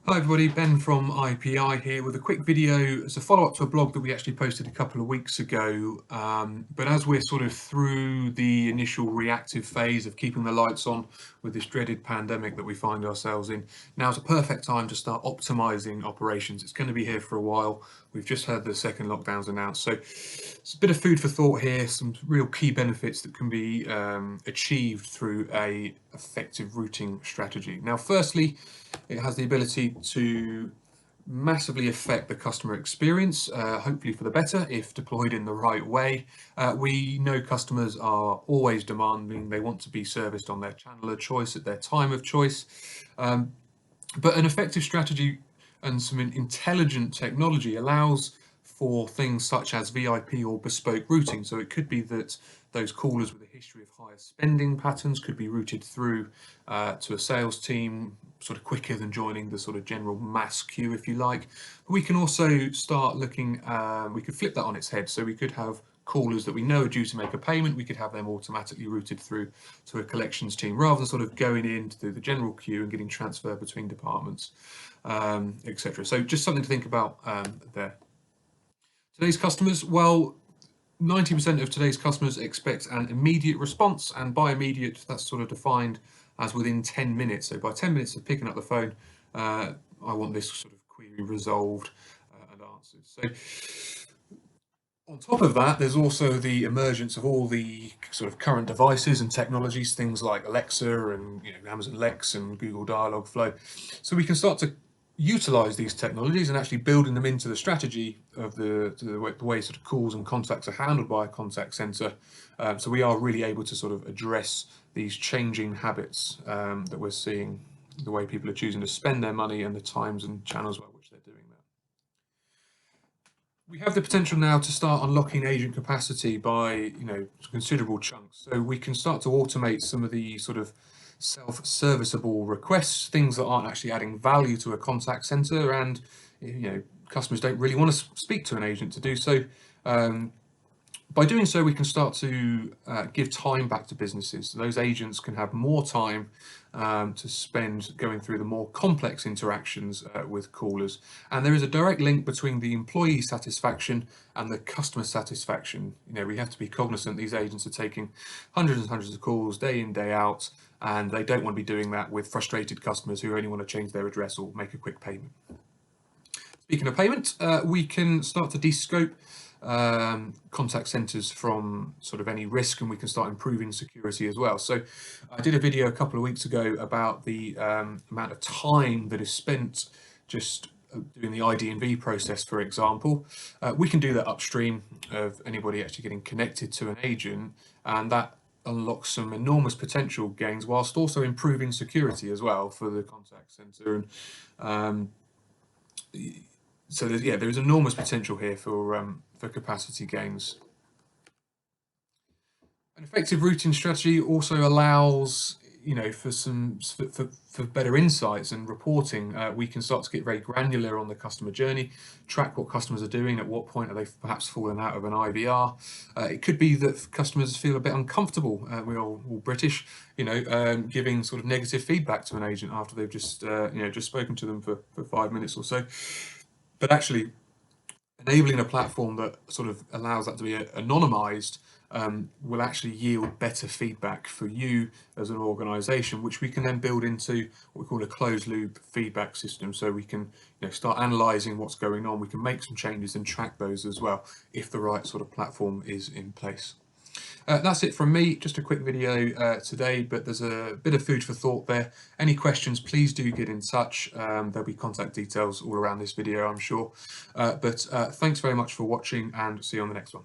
Hi everybody, Ben from IPI here with a quick video as a follow-up to a blog that we actually posted a couple of weeks ago. But as we're sort of through the initial reactive phase of keeping the lights on with this dreaded pandemic that we find ourselves in, now's a perfect time to start optimizing operations. It's going to be here for a while. We've just had the second lockdowns announced. So it's a bit of food for thought here, some real key benefits that can be achieved through a effective routing strategy. Now, firstly, it has the ability to massively affect the customer experience, hopefully for the better if deployed in the right way. We know customers are always demanding, they want to be serviced on their channel of choice at their time of choice. But an effective strategy and some intelligent technology allows for things such as VIP or bespoke routing. So it could be that those callers with a history of higher spending patterns could be routed through to a sales team sort of quicker than joining the sort of general mass queue, if you like. But we can also start looking, we could flip that on its head. So we could have callers that we know are due to make a payment, we could have them automatically routed through to a collections team rather than sort of going in through the general queue and getting transferred between departments, etc. So just something to think about there. Today's customers, well, 90% of today's customers expect an immediate response, and by immediate, that's sort of defined as within 10 minutes. So by 10 minutes of picking up the phone, I want this sort of query resolved and answered. So on top of that, there's also the emergence of all the sort of current devices and technologies, things like Alexa and Amazon Lex and Google Dialogflow. So we can start to utilize these technologies and actually building them into the strategy of the way sort of calls and contacts are handled by a contact center. So we are really able to sort of address these changing habits that we're seeing, the way people are choosing to spend their money and the times and channels by which they're doing that. We have the potential now to start unlocking agent capacity by considerable chunks. So we can start to automate some of the sort of self-serviceable requests, things that aren't actually adding value to a contact center, and customers don't really want to speak to an agent to do so. By doing so, we can start to give time back to businesses. So those agents can have more time to spend going through the more complex interactions with callers. And there is a direct link between the employee satisfaction and the customer satisfaction. We have to be cognizant these agents are taking hundreds and hundreds of calls day in, day out, and they don't want to be doing that with frustrated customers who only want to change their address or make a quick payment. Speaking of payment, we can start to de-scope contact centers from sort of any risk, and we can start improving security as well. So I did a video a couple of weeks ago about the amount of time that is spent just doing the ID&V process, for example. We can do that upstream of anybody actually getting connected to an agent, and that unlocks some enormous potential gains whilst also improving security as well for the contact center. And so there's enormous potential here for capacity gains. An effective routing strategy also allows, for better insights and reporting. We can start to get very granular on the customer journey, track what customers are doing, at what point are they perhaps fallen out of an IVR. It could be that customers feel a bit uncomfortable. We're all British, giving sort of negative feedback to an agent after they've just spoken to them for 5 minutes or so. But actually, enabling a platform that sort of allows that to be anonymized will actually yield better feedback for you as an organization, which we can then build into what we call a closed loop feedback system. So we can start analyzing what's going on. We can make some changes and track those as well if the right sort of platform is in place. That's it from me, just a quick video today, but there's a bit of food for thought there. Any questions, please do get in touch. There'll be contact details all around this video, I'm sure. But thanks very much for watching, and see you on the next one.